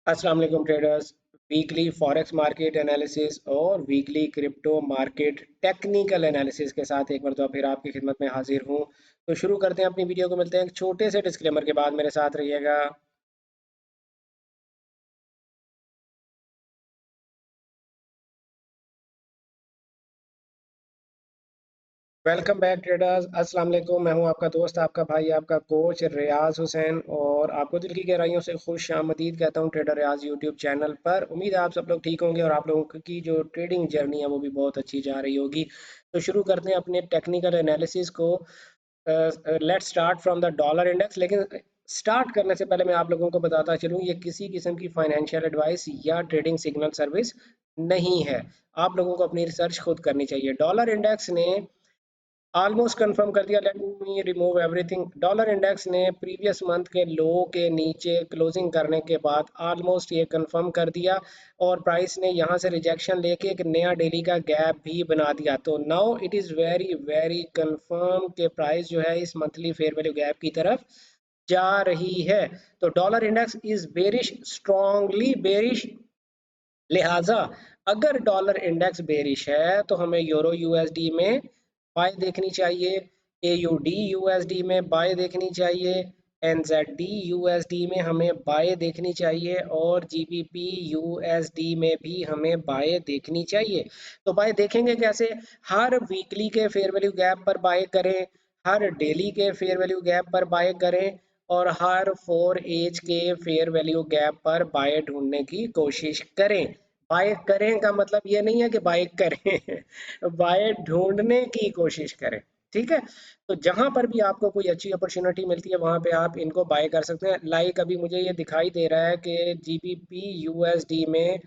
अस्सलाम वालेकुम traders. Weekly forex market analysis और weekly crypto market technical analysis के साथ एक मरतबा फिर आपकी खिदमत में हाजिर हूँ। तो शुरू करते हैं अपनी वीडियो को। मिलते हैं एक छोटे से डिस्क्लेमर के बाद। मेरे साथ रहिएगा। Welcome back traders. अस्सलाम वालेकुम। मैं हूं आपका दोस्त, आपका भाई, आपका कोच रियाज हुसैन, और आपको दिल की गहराइयों से खुश आमदीद कहता हूं ट्रेडर रियाज यूट्यूब चैनल पर। उम्मीद है आप सब लोग ठीक होंगे और आप लोगों की जो ट्रेडिंग जर्नी है वो भी बहुत अच्छी जा रही होगी। तो शुरू करते हैं अपने टेक्निकल एनालिसिस को। Let's start from the dollar index. लेकिन स्टार्ट करने से पहले मैं आप लोगों को बताता चलूँ, ये किसी किस्म की फाइनेंशियल एडवाइस या ट्रेडिंग सिग्नल सर्विस नहीं है। आप लोगों को अपनी रिसर्च खुद करनी चाहिए। डॉलर इंडेक्स ने ऑलमोस्ट कंफर्म कर दिया। Let me remove everything. Dollar index ने प्रीवियस मंथ के लो के नीचे क्लोजिंग करने के बाद ऑलमोस्ट ये कंफर्म कर दिया, और प्राइस ने यहाँ से रिजेक्शन लेके एक नया डेली का गैप भी बना दिया। तो now it is very very confirm कि प्राइस जो है इस मंथली फेयर वैल्यू गैप की तरफ जा रही है। तो dollar index is bearish, strongly bearish. लिहाजा अगर डॉलर इंडेक्स बेरिश है तो हमें यूरो यूएसडी में बाय देखनी चाहिए, एयूडी यूएसडी में बाय देखनी चाहिए, एनजेडी यूएसडी में हमें बाय देखनी चाहिए, और जीबीपी यूएसडी में भी हमें बाय देखनी चाहिए। तो बाय देखेंगे कैसे? हर वीकली के फेयर वैल्यू गैप पर बाय करें, हर डेली के फेयर वैल्यू गैप पर बाय करें, और हर 4 एज के फेयर वैल्यू गैप पर बाय ढूंढने की कोशिश करें। बाय करें का मतलब ये नहीं है कि बाय करें बाय ढूंढने की कोशिश करें। ठीक है। तो जहां पर भी आपको कोई अच्छी अपॉर्चुनिटी मिलती है वहां पे आप इनको बाय कर सकते हैं। लाइक अभी मुझे ये दिखाई दे रहा है कि जीबीपी यूएसडी में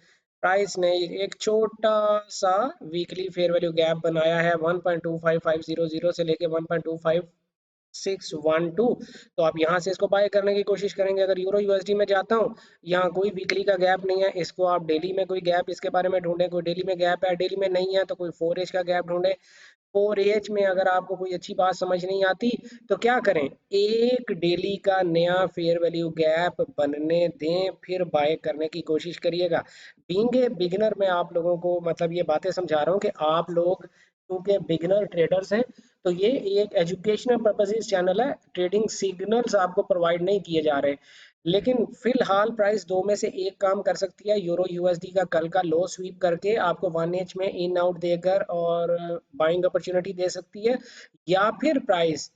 प्राइस ने एक छोटा सा वीकली फेयर वैल्यू गैप बनाया है 1.25500 से लेके 1.25612। तो आप यहाँ से इसको बाय करने की कोशिश करेंगे। अगर यूरो यूएसडी में जाता हूँ, यहाँ कोई वीकली का गैप नहीं है, इसको आप डेली में कोई गैप इसके बारे में ढूंढें। कोई डेली में गैप है, डेली में नहीं है तो कोई 4 एज का गैप ढूंढें। 4 एज में अगर आपको कोई अच्छी बात समझ नहीं आती तो क्या करें, एक डेली का नया फेयर वैल्यू गैप बनने दें, फिर बाय करने की कोशिश करिएगा। बीइंग ए बिगिनर मैं आप लोगों को मतलब ये बातें समझा रहा हूँ कि आप लोग क्योंकि बिगिनर ट्रेडर्स हैं, तो ये एक एजुकेशनल पर्पसेस चैनल है। ट्रेडिंग सिग्नल्स आपको प्रोवाइड नहीं किए जा रहे। लेकिन फिलहाल प्राइस दो में से एक काम कर सकती है। यूरो यूएसडी का कल का लो स्वीप करके आपको 1 एज में इन आउट देकर और बाइंग अपॉर्चुनिटी दे सकती है, या फिर प्राइस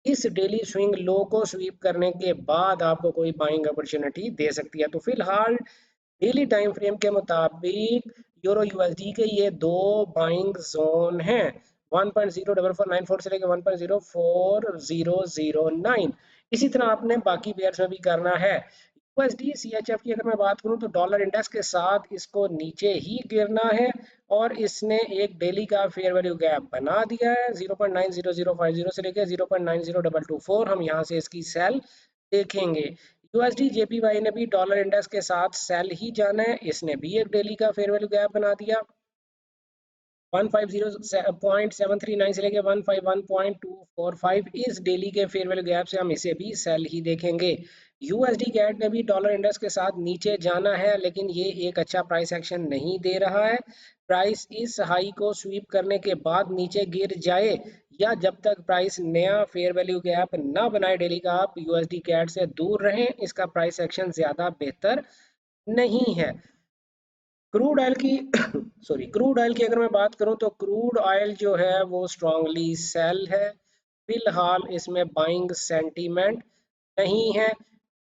इस डेली स्विंग लो को स्वीप करने के बाद आपको कोई बाइंग अपॉर्चुनिटी दे सकती है। तो फिलहाल डेली टाइम फ्रेम के मुताबिक यूरो यूएसडी के ये दो बाइंग जोन हैं, 1.04494 से लेकर 1.04009। इसी तरह आपने बाकी पेयर्स में भी करना है। यूएसडी सीएचएफ की अगर मैं बात करूं तो डॉलर इंडेक्स के साथ इसको नीचे ही गिरना है, और इसने एक डेली का फेयर वैल्यू गैप बना दिया है 0.90050 से लेकर 0.90224। हम यहाँ से इसकी सेल देखेंगे। यूएसडी जेपीवाई ने भी डॉलर इंडेक्स के साथ सेल ही जाना है, इसने भी एक डेली का फेयर वैल्यू गैप बना दिया 150.739 से लेके 151.245। इस डेली के फेयर वैल्यू गैप से हम इसे भी सेल ही देखेंगे। यूएसडी कैट ने भी डॉलर इंडेक्स के साथ नीचे जाना है, लेकिन ये एक अच्छा प्राइस एक्शन नहीं दे रहा है। प्राइस इस हाई को स्वीप करने के बाद नीचे गिर जाए, या जब तक प्राइस नया फेयर वैल्यू गैप ना बनाए डेली का, आप यूएसडी कैट से दूर रहें। इसका प्राइस एक्शन ज्यादा बेहतर नहीं है। क्रूड ऑयल की सॉरी, क्रूड ऑयल की अगर मैं बात करूं तो क्रूड ऑयल जो है वो स्ट्रांगली सेल है। फिलहाल इसमें बाइंग सेंटीमेंट नहीं है।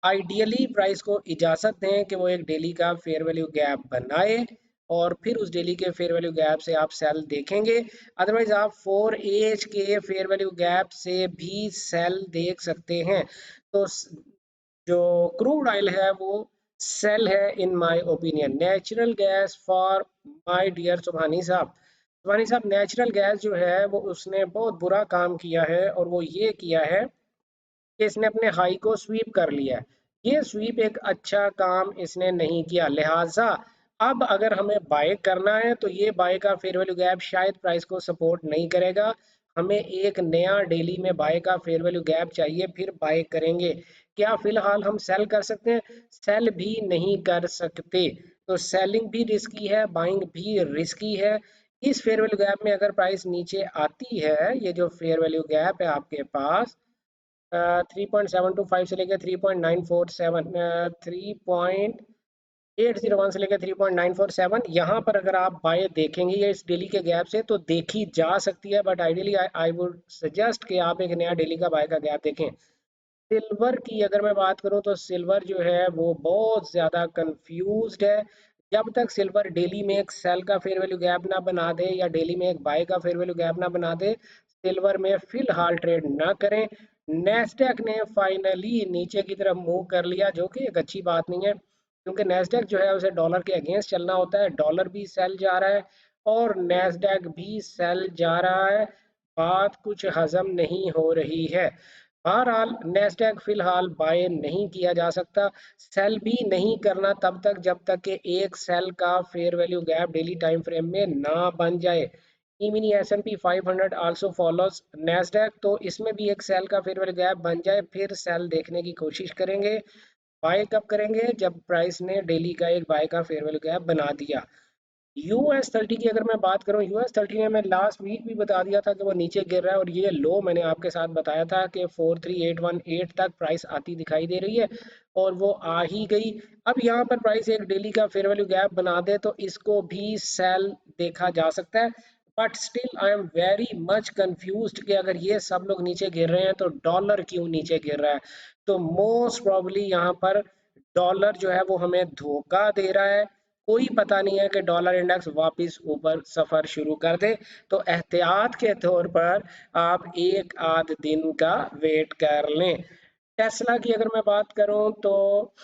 आइडियली प्राइस को इजाज़त दें कि वो एक डेली का फेयर वैल्यू गैप बनाए, और फिर उस डेली के फेयर वैल्यू गैप से आप सेल देखेंगे। अदरवाइज आप 4 एज के फेयर वैल्यू गैप से भी सेल देख सकते हैं। तो जो क्रूड ऑयल है वो सेल है in my opinion. Natural gas for my dear Subhani Sahab, Subhani साहब, नेचुरल गैस जो है वो उसने बहुत बुरा काम किया है, और वो ये किया है कि इसने अपने हाई को स्वीप कर लिया है। ये स्वीप एक अच्छा काम इसने नहीं किया। लिहाजा अब अगर हमें बाय करना है तो ये बाय का फेयर वैल्यू गैप शायद प्राइस को सपोर्ट नहीं करेगा। हमें एक नया डेली में बाय का फेयर वैल्यू गैप चाहिए, फिर बाय करेंगे। क्या फिलहाल हम सेल कर सकते हैं? सेल भी नहीं कर सकते। तो सेलिंग भी रिस्की है, बाइंग भी रिस्की है। इस फेयर वैल्यू गैप में अगर प्राइस नीचे आती है, ये जो फेयर वैल्यू गैप है आपके पास 3.725 से लेकर 3.947, 3.801 से लेकर 3.947, यहाँ पर अगर आप बाय देखेंगे ये इस डेली के गैप से तो देखी जा सकती है, but ideally I would suggest कि आप एक नया डेली का बाय का गैप देखें। सिल्वर की अगर मैं बात करूं तो सिल्वर जो है वो बहुत ज़्यादा कंफ्यूज्ड है। जब तक सिल्वर डेली में एक सेल का फेयर वैल्यू गैप ना बना दे या डेली में एक बाय का फेयर वैल्यू गैप ना बना दे, सिल्वर में फिलहाल ट्रेड ना करें। नेस्डैक ने फाइनली नीचे की तरफ मूव कर लिया, जो कि एक अच्छी बात नहीं है, क्योंकि नेस्डैक जो है उसे डॉलर के अगेंस्ट चलना होता है। डॉलर भी सेल जा रहा है और नेस्डैक भी सेल जा रहा है, बात कुछ हजम नहीं हो रही है। बहरहाल नेस्डैक फिलहाल बाय नहीं किया जा सकता, सेल भी नहीं करना तब तक जब तक कि एक सेल का fair value gap daily time frame में ना बन जाए। Mini S&P 500 also follows Nasdaq, तो इसमें भी एक सेल का फेयर वैल्यू गैप बन जाए फिर सेल देखने की कोशिश करेंगे। बाय कब करेंगे? जब प्राइस ने डेली का एक बाय का फेयर वैल्यू गैप बना दिया। US 30 की अगर मैं बात करूं, US 30 ने मैं लास्ट वीक भी बता दिया था कि वो नीचे गिर रहा है, और ये लो मैंने आपके साथ बताया था कि 43818 तक प्राइस आती दिखाई दे रही है और वो आ ही गई। अब यहाँ पर प्राइस एक डेली का फेयर वैल्यू गैप बना दे तो इसको भी सेल देखा जा सकता है, but still I am very much confused कि अगर ये सब लोग नीचे गिर रहे हैं तो डॉलर क्यों नीचे गिर रहा है। तो मोस्ट प्रॉब्ली यहाँ पर डॉलर जो है वो हमें धोखा दे रहा है। कोई पता नहीं है कि डॉलर इंडेक्स वापस ऊपर सफर शुरू कर दे, तो एहतियात के तौर पर आप एक आध दिन का वेट कर लें। टेस्ला की अगर मैं बात करूं तो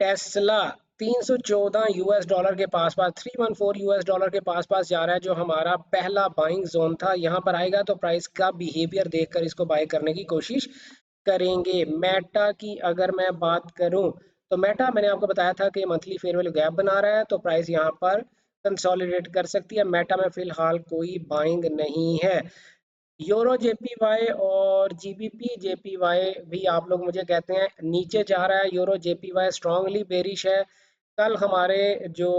टेस्ला 314 यूएस डॉलर के पास पास, 314 यूएस डॉलर के पास पास जा रहा है, जो हमारा पहला बाइंग जोन था। यहाँ पर आएगा तो प्राइस का बिहेवियर देखकर इसको बाय करने की कोशिश करेंगे। मेटा की अगर मैं बात करूं तो मेटा मैंने आपको बताया था कि मंथली फेयर वैल्यू गैप बना रहा है, तो प्राइस यहाँ पर कंसोलिडेट कर सकती है। मेटा में फिलहाल कोई बाइंग नहीं है। यूरो जेपीवाई और जीबीपी जेपीवाई भी आप लोग मुझे कहते हैं नीचे जा रहा है। यूरो जेपीवाई स्ट्रांगली बेरिश है। कल हमारे जो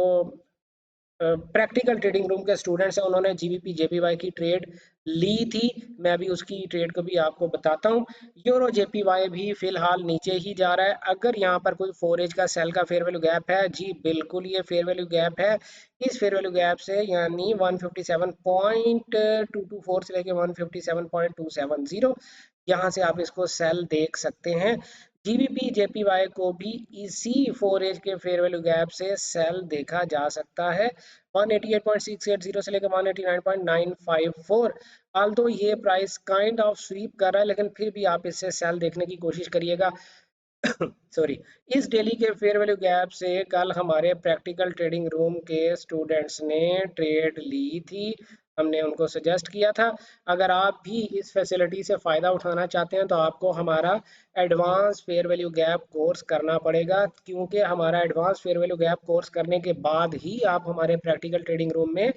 प्रैक्टिकल ट्रेडिंग रूम के स्टूडेंट्स हैं उन्होंने जीबीपी जेपीवाई की ट्रेड ली थी, मैं अभी उसकी ट्रेड को भी आपको बताता हूँ। यूरो जेपीवाई भी फिलहाल नीचे ही जा रहा है। अगर यहाँ पर कोई 4 एज का सेल का फेयर वैल्यू गैप है, जी बिल्कुल ये फेयर वैल्यू गैप है। इस फेयर वैल्यू गैप से यानी 157.224 से लेके 157.270, यहाँ से आप इसको सेल देख सकते हैं। जीबीपी जेपीवाई को भी इसी 4 एज के फेयर वैल्यू गैप से सेल देखा जा सकता है, 188.680 से लेकर 189.954। आल्दो ये प्राइस काइंड ऑफ स्वीप कर रहा है, लेकिन फिर भी आप इससे सेल देखने की कोशिश करिएगा। सॉरी, इस डेली के फेयर वैल्यू गैप से कल हमारे प्रैक्टिकल ट्रेडिंग रूम के स्टूडेंट्स ने ट्रेड ली थी, हमने उनको सजेस्ट किया था। अगर आप भी इस फैसिलिटी से फ़ायदा उठाना चाहते हैं तो आपको हमारा advance fair value gap course करना पड़ेगा, क्योंकि हमारा advance fair value gap course करने के बाद ही आप हमारे प्रैक्टिकल ट्रेडिंग रूम में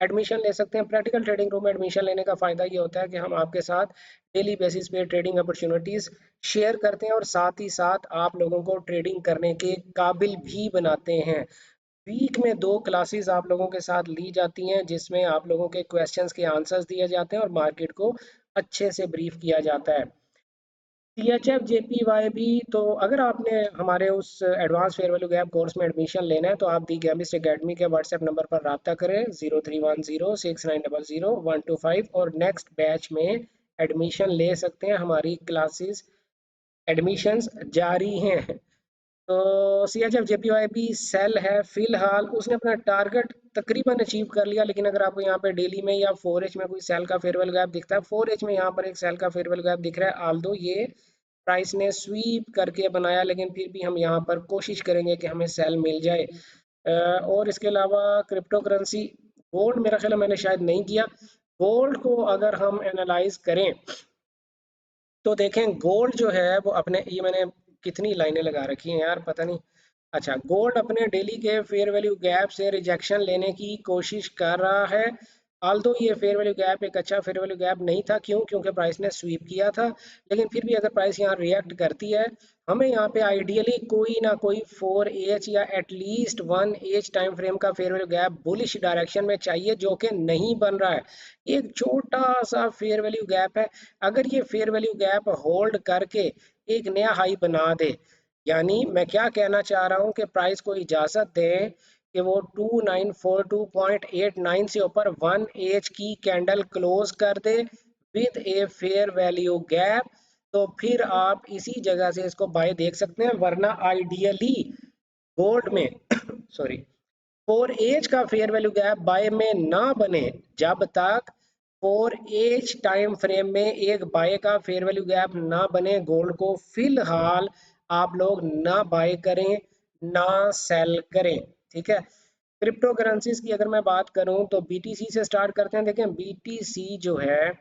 एडमिशन ले सकते हैं। प्रैक्टिकल ट्रेडिंग रूम में एडमिशन लेने का फ़ायदा ये होता है कि हम आपके साथ डेली बेसिस पे ट्रेडिंग अपॉर्चुनिटीज़ शेयर करते हैं और साथ ही साथ आप लोगों को ट्रेडिंग करने के काबिल भी बनाते हैं। वीक में 2 क्लासेस आप लोगों के साथ ली जाती हैं, जिसमें आप लोगों के क्वेश्चंस के आंसर्स दिए जाते हैं और मार्केट को अच्छे से ब्रीफ किया जाता है। CHF JPY भी, तो अगर आपने हमारे उस advance fair value gap course में एडमिशन लेना है तो आप दी गैमिस्ट एकेडमी के व्हाट्सएप नंबर पर रब्ता करें 03106900-125 और नेक्स्ट बैच में एडमिशन ले सकते हैं। हमारी क्लासेस एडमिशन्स जारी हैं। तो CHF JPY भी सेल है फिलहाल, उसने अपना टारगेट तकरीबन अचीव कर लिया, लेकिन अगर आपको यहाँ पे डेली में या 4H में कोई सेल का फेयरवेल गैप दिखता है, 4H में यहाँ पर एक सेल का फेयरवेल गैप दिख रहा है, आल्दो ये प्राइस ने स्वीप करके बनाया, लेकिन फिर भी हम यहाँ पर कोशिश करेंगे कि हमें सेल मिल जाए। और इसके अलावा क्रिप्टो करेंसी, गोल्ड मेरा ख्याल है मैंने शायद नहीं किया। गोल्ड को अगर हम एनालाइज करें तो देखें गोल्ड जो है वो अपने, ये मैंने कितनी लाइनें लगा रखी हैं यार पता नहीं। अच्छा, गोल्ड अपने डेली के फेयर वैल्यू गैप से रिजेक्शन लेने की कोशिश कर रहा है। आल्दो ये फेयर वैल्यू गैप एक अच्छा फेयर वैल्यू गैप नहीं था, क्यों? क्योंकि प्राइस ने स्वीप किया था। लेकिन फिर भी अगर प्राइस यहाँ रिएक्ट करती है, हमें यहाँ पे आइडियली कोई ना कोई 4H या एटलीस्ट 1H टाइम फ्रेम का fair value gap bullish direction में चाहिए, जो कि नहीं बन रहा है। एक छोटा सा फेयर वैल्यू गैप है। अगर ये फेयर वैल्यू गैप होल्ड करके एक नया हाई बना दे, यानी मैं क्या कहना चाह रहा हूँ कि प्राइस को इजाजत दें कि वो 2942.89 से ऊपर 1H की कैंडल क्लोज कर दे with a fair value gap, तो फिर आप इसी जगह से इसको बाय देख सकते हैं। वरना आइडियली गोल्ड में सॉरी, 4H का फेयर वैल्यू गैप बाय में ना बने, जब तक 4H टाइम फ्रेम में एक बाय का फेयर वैल्यू गैप ना बने, गोल्ड को फिलहाल आप लोग ना बाय करें ना सेल करें। ठीक है। क्रिप्टो करेंसीज की अगर मैं बात करूं तो बीटीसी से स्टार्ट करते हैं। देखें, बीटीसी जो है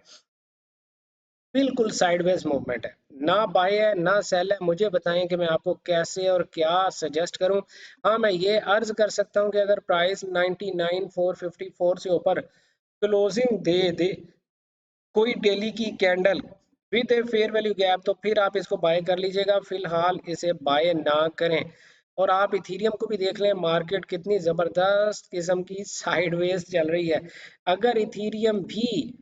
बिल्कुल साइडवेज मूवमेंट है, ना बाय है ना सेल है। मुझे बताएं कि मैं आपको कैसे और क्या सजेस्ट करूं। हाँ, मैं ये अर्ज कर सकता हूं कि अगर प्राइस 99,454 से ऊपर क्लोजिंग दे दे कोई डेली की candle with a fair value gap, तो फिर आप इसको बाय कर लीजिएगा। फिलहाल इसे बाय ना करें। और आप इथीरियम को भी देख लें, मार्केट कितनी ज़बरदस्त किस्म की साइडवेज चल रही है। अगर इथीरियम भी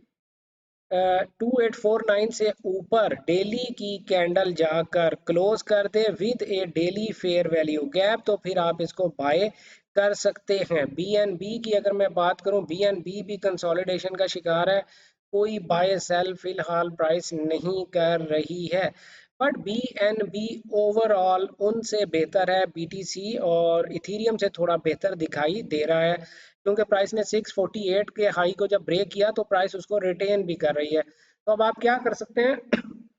2849 से ऊपर डेली की कैंडल जाकर क्लोज कर दे with a daily fair value gap, तो फिर आप इसको बाय कर सकते हैं। बीएनबी की अगर मैं बात करूं, बीएनबी भी कंसोलिडेशन का शिकार है। कोई बाय सेल फिलहाल प्राइस नहीं कर रही है। बट बीएनबी ओवरऑल उनसे बेहतर है, बीटीसी और इथीरियम से थोड़ा बेहतर दिखाई दे रहा है, क्योंकि प्राइस ने 648 के हाई को जब ब्रेक किया तो प्राइस उसको रिटेन भी कर रही है। तो अब आप क्या कर सकते हैं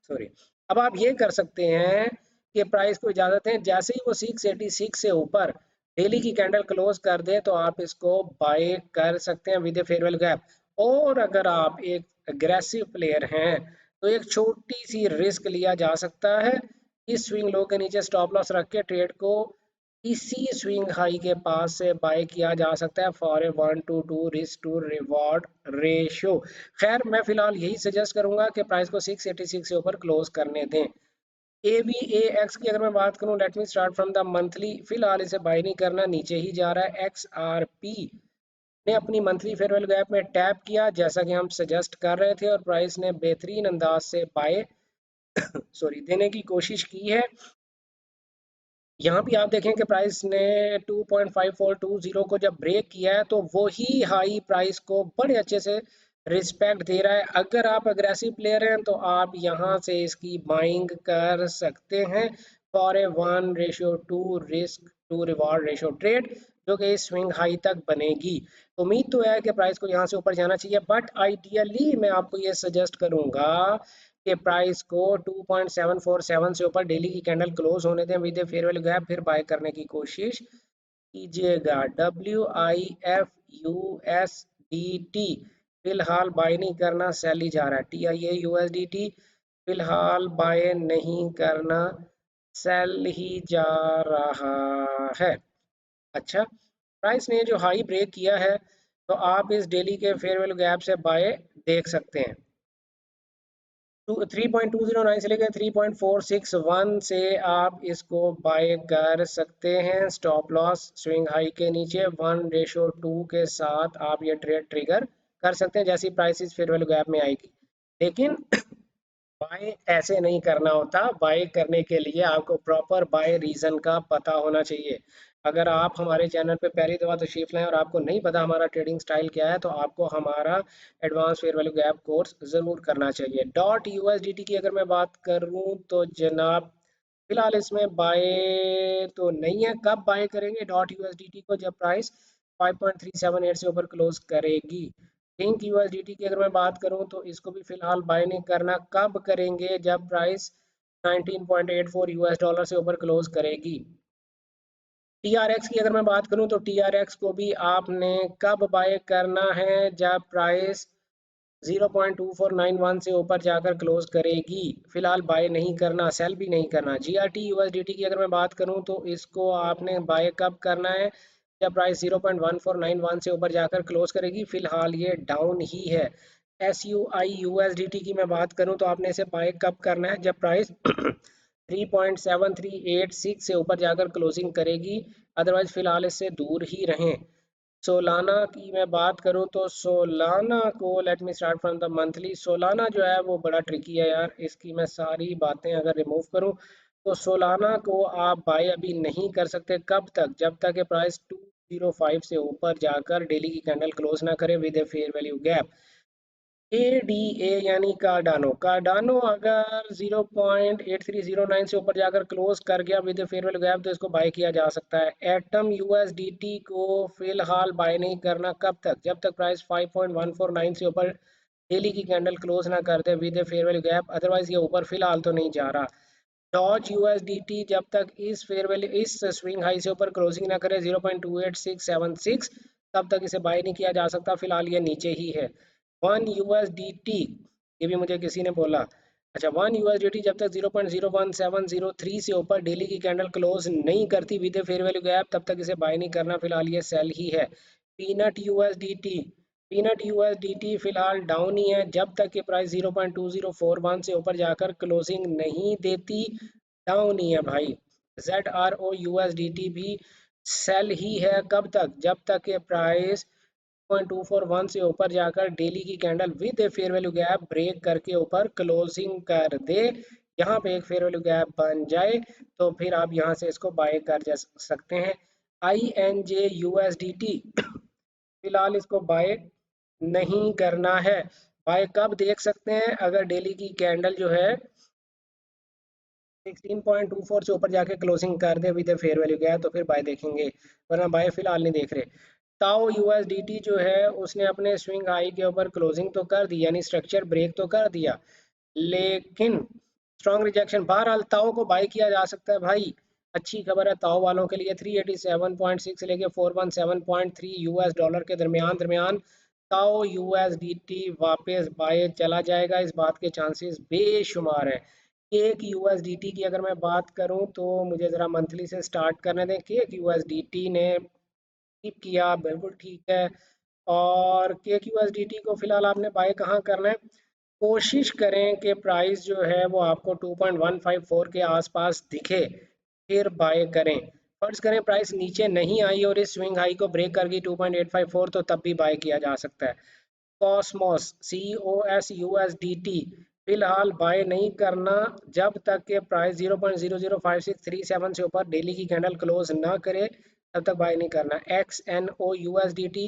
सॉरी, अब आप ये कर सकते हैं कि प्राइस को इजाजत है, जैसे ही वो 686 से ऊपर डेली की कैंडल क्लोज कर दे तो आप इसको बाय कर सकते हैं विद फेयर वैल्यू गैप। और अगर आप एक अग्रेसिव प्लेयर हैं तो एक छोटी सी रिस्क लिया जा सकता है। इस स्विंग लो के नीचे स्टॉप लॉस रख के ट्रेड को इसी स्विंग हाई के पास से बाय किया जा सकता है for a 1 to 2 risk to reward ratio. खैर, मैं फिलहाल यही सजेस्ट करूंगा कि प्राइस को 686 से ऊपर क्लोज करने दें। ए बी ए एक्स की अगर मैं बात करूं, let me start from the monthly. फिलहाल इसे बाय नहीं करना, नीचे ही जा रहा है। एक्स आर पी ने अपनी मंथली फेयर वैल्यू गैप में टैप किया, जैसा कि हम सजेस्ट कर रहे थे, और प्राइस ने बेहतरीन अंदाज से बाय देने की कोशिश की है। यहाँ भी आप देखें कि प्राइस ने 2.5420 को जब ब्रेक किया है तो वही हाई प्राइस को बड़े अच्छे से रिस्पेक्ट दे रहा है। अगर आप अग्रेसिव प्लेयर हैं तो आप यहाँ से इसकी बाइंग कर सकते हैं for a 1:2 risk to reward ratio trade, जो कि इस स्विंग हाई तक बनेगी। उम्मीद तो है कि प्राइस को यहाँ से ऊपर जाना चाहिए, बट आइडियली मैं आपको ये सजेस्ट करूंगा के प्राइस को 2.747 से ऊपर डेली की कैंडल क्लोज होने दें विद फेयर वैल्यू गैप, फिर बाय करने की कोशिश कीजिएगा। WIFUSDT फिलहाल बाय नहीं करना, सेल ही जा रहा है। TIA USDT फिलहाल बाय नहीं करना, सेल ही जा रहा है। अच्छा, प्राइस ने जो हाई ब्रेक किया है तो आप इस डेली के फेयर वैल्यू गैप से बाय देख सकते हैं। 3.209 से लेकर 3.461 से आप इसको बाय कर सकते हैं। स्टॉप लॉस स्विंग हाई के नीचे 1:2 के साथ आप ये ट्रेड ट्रिगर कर सकते हैं जैसी प्राइस फेयर वैल्यू गैप में आएगी। लेकिन बाय ऐसे नहीं करना होता। बाय करने के लिए आपको प्रॉपर बाय रीजन का पता होना चाहिए। अगर आप हमारे चैनल पे पहली दफा तशरीफ लाएं और आपको नहीं पता हमारा ट्रेडिंग स्टाइल क्या है, तो आपको हमारा advance fair value gap course ज़रूर करना चाहिए। डॉट यूएसडीटी की अगर मैं बात करूं तो जनाब फिलहाल इसमें बाय तो नहीं है। कब बाय करेंगे डॉट यूएसडीटी को? जब प्राइस 5.378 से ऊपर क्लोज करेगी। लिंक यूएसडीटी की अगर मैं बात करूं तो इसको भी फिलहाल बाय नहीं करना। कब करेंगे? जब प्राइस 19.84 यूएस डॉलर से ऊपर क्लोज करेगी। टीआरएक्स की अगर मैं बात करूं तो टीआरएक्स को भी आपने कब बाय करना है? जब प्राइस 0.2491 से ऊपर जाकर क्लोज करेगी। फिलहाल बाय नहीं करना, सेल भी नहीं करना। जीआरटी यूएसडीटी की अगर मैं बात करूं तो इसको आपने बाय कब करना है? जब प्राइस 0.1491 से ऊपर जाकर क्लोज करेगी। फिलहाल ये डाउन ही है। SUI USDT की मैं बात करूं तो आपने इसे बाय कब करना है, जब प्राइस 3.7386 से ऊपर जाकर क्लोजिंग करेगी, अदरवाइज फिलहाल इससे दूर ही रहें। सोलाना की मैं बात करूं तो सोलाना को let me start from the monthly. Solana जो है वो बड़ा ट्रिकी है यार, इसकी मैं सारी बातें अगर रिमूव करूं तो सोलाना को आप बाय अभी नहीं कर सकते। कब तक, जब तक ये प्राइस 205 से ऊपर जाकर डेली की कैंडल क्लोज ना करे with a fair value gap. ADA यानी कार्डानो, कार्डानो अगर 0.8309 से ऊपर जाकर क्लोज कर गया विद फेयर वैल्यू गैप तो इसको बाय किया जा सकता है। एटम USDT को फिलहाल बाय नहीं करना। कब तक, जब तक प्राइस 5.149 से ऊपर डेली की कैंडल क्लोज ना कर दे with fair value gap, otherwise ये ऊपर फिलहाल तो नहीं जा रहा। डॉज USDT जब तक इस फेयर वैल्यू इस स्विंग हाई से ऊपर क्लोजिंग ना करे 0.28676, तब तक इसे बाय नहीं किया जा सकता। फिलहाल ये नीचे ही है। 1 USDT, ये भी मुझे किसी ने बोला, अच्छा 1 USDT जब तक 0.01703 से ऊपर डेली की कैंडल क्लोज नहीं करती विद फेयर वैल्यू गैप, तब तक इसे बाय नहीं करना। फिलहाल ये सेल ही है। पीनट USDT, पीनट यूएसडीटी फिलहाल डाउन ही है। जब तक कि प्राइस 0.2041 से ऊपर जाकर क्लोजिंग नहीं देती, डाउन ही है भाई। ZRO USDT भी सेल ही है। कब तक, जब तक कि प्राइस 0.241 से ऊपर जाकर डेली की candle with a fair value gap break करके ऊपर क्लोजिंग कर दे, यहाँ पे एक फेयर वैल्यू गैप बन जाए तो फिर आप यहाँ से इसको बाय कर जा सकते हैं। INJ USDT फिलहाल इसको बाय नहीं करना है। बाय कब देख सकते हैं, अगर डेली की कैंडल जो है 16.24 से ऊपर जाके क्लोजिंग कर दे विद फेयर वैल्यू गया तो फिर बाय देखेंगे, वरना बाय फिलहाल नहीं देख रहे। ताओ यूएसडीटी जो है उसने अपने स्विंग हाई के ऊपर क्लोजिंग तो कर दी, यानी स्ट्रक्चर ब्रेक तो कर दिया, लेकिन स्ट्रॉन्ग रिजेक्शन। बहरहाल ताओ को बाय किया जा सकता है भाई। अच्छी खबर है ताओ वालों के लिए। 387.6 से लेके 417.3 यूएस डॉलर के दरमियान दरमियान ताओ यूएसडीटी वापस बाय चला जाएगा, इस बात के चांसेस बेशुमार है। एक यूएसडीटी की अगर मैं बात करूं तो मुझे ज़रा मंथली से स्टार्ट करने दें। कि एक यूएसडीटी ने कीप किया, बिल्कुल ठीक है। और के यूएसडीटी को फिलहाल आपने बाय कहाँ करना है, कोशिश करें कि प्राइस जो है वो आपको 2.154 के आसपास दिखे, फिर बाय करें। फर्ज करें प्राइस नीचे नहीं आई और इस स्विंग हाई को ब्रेक कर गई 2.854, तो तब भी बाय किया जा सकता है। कॉस्मोस COS USDT फिलहाल बाय नहीं करना जब तक के प्राइस 0.005637 से ऊपर डेली की कैंडल क्लोज ना करे, तब तक बाय नहीं करना। XNO USDT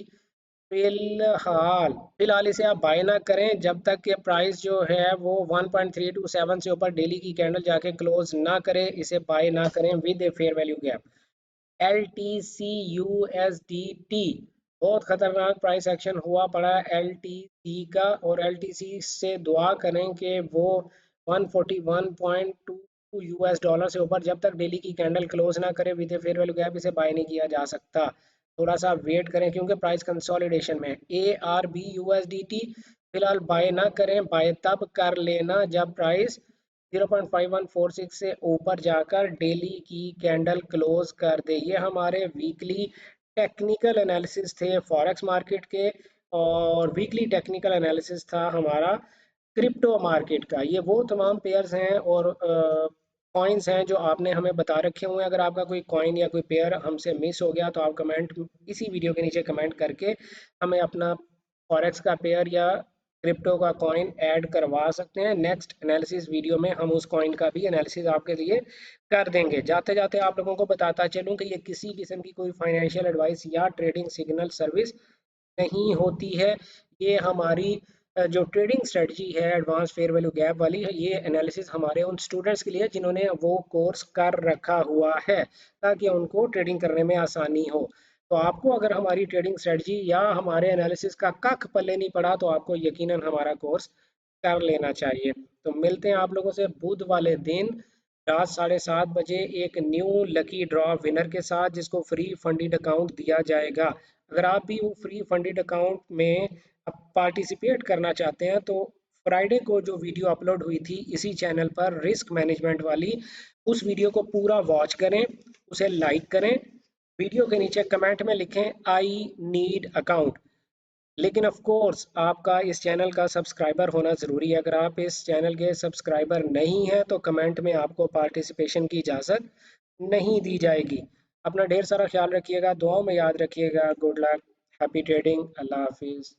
फिलहाल फिलहाल इसे आप बाय ना करें जब तक कि प्राइस जो है वो 1.327 से ऊपर डेली की कैंडल जाके क्लोज ना करे, इसे बाय ना करें with a fair value gap. LTC USDT बहुत खतरनाक प्राइस एक्शन हुआ पड़ा है LTC का, और LTC से दुआ करें कि वो 141.2 यूएस डॉलर से ऊपर जब तक डेली की कैंडल क्लोज ना करे विद फेयर वैल्यू गैप, इसे बाय नहीं किया जा सकता। थोड़ा सा वेट करें क्योंकि प्राइस कंसोलिडेशन में। ARB USDT फिलहाल बाय ना करें, बाय तब कर लेना जब प्राइस 0.5146 से ऊपर जाकर डेली की कैंडल क्लोज कर दे। ये हमारे वीकली टेक्निकल एनालिसिस थे फॉरेक्स मार्केट के, और वीकली टेक्निकल एनालिसिस था हमारा क्रिप्टो मार्केट का। ये वो तमाम पेयर्स हैं और कॉइन्स हैं जो आपने हमें बता रखे हुए हैं। अगर आपका कोई कॉइन या कोई पेयर हमसे मिस हो गया तो आप कमेंट इसी वीडियो के नीचे कमेंट करके हमें अपना फॉरेक्स का पेयर या क्रिप्टो का कॉइन ऐड करवा सकते हैं। नेक्स्ट एनालिसिस वीडियो में हम उस कॉइन का भी एनालिसिस आपके लिए कर देंगे। जाते जाते आप लोगों को बताता चलूं कि ये किसी किस्म की कोई फाइनेंशियल एडवाइस या ट्रेडिंग सिग्नल सर्विस नहीं होती है। ये हमारी जो ट्रेडिंग स्ट्रेटजी है एडवांस फेयर वैल्यू गैप वाली है, ये एनालिसिस हमारे उन स्टूडेंट्स के लिए जिन्होंने वो कोर्स कर रखा हुआ है, ताकि उनको ट्रेडिंग करने में आसानी हो। तो आपको अगर हमारी ट्रेडिंग स्ट्रेटजी या हमारे एनालिसिस का कख पल्ले नहीं पड़ा तो आपको यकीनन हमारा कोर्स कर लेना चाहिए। तो मिलते हैं आप लोगों से बुध वाले दिन रात 7:30 बजे एक न्यू लकी ड्रॉ विनर के साथ, जिसको फ्री फंडिड अकाउंट दिया जाएगा। अगर आप भी वो फ्री फंडिड अकाउंट में पार्टिसिपेट करना चाहते हैं तो फ्राइडे को जो वीडियो अपलोड हुई थी इसी चैनल पर रिस्क मैनेजमेंट वाली, उस वीडियो को पूरा वॉच करें, उसे लाइक करें वीडियो के नीचे कमेंट में लिखें आई नीड अकाउंट। लेकिन ऑफ कोर्स आपका इस चैनल का सब्सक्राइबर होना ज़रूरी है। अगर आप इस चैनल के सब्सक्राइबर नहीं हैं तो कमेंट में आपको पार्टिसिपेशन की इजाज़त नहीं दी जाएगी। अपना ढेर सारा ख्याल रखिएगा, दुआओं में याद रखिएगा। गुड लक, हैप्पी ट्रेडिंग, अल्लाह हाफिज़।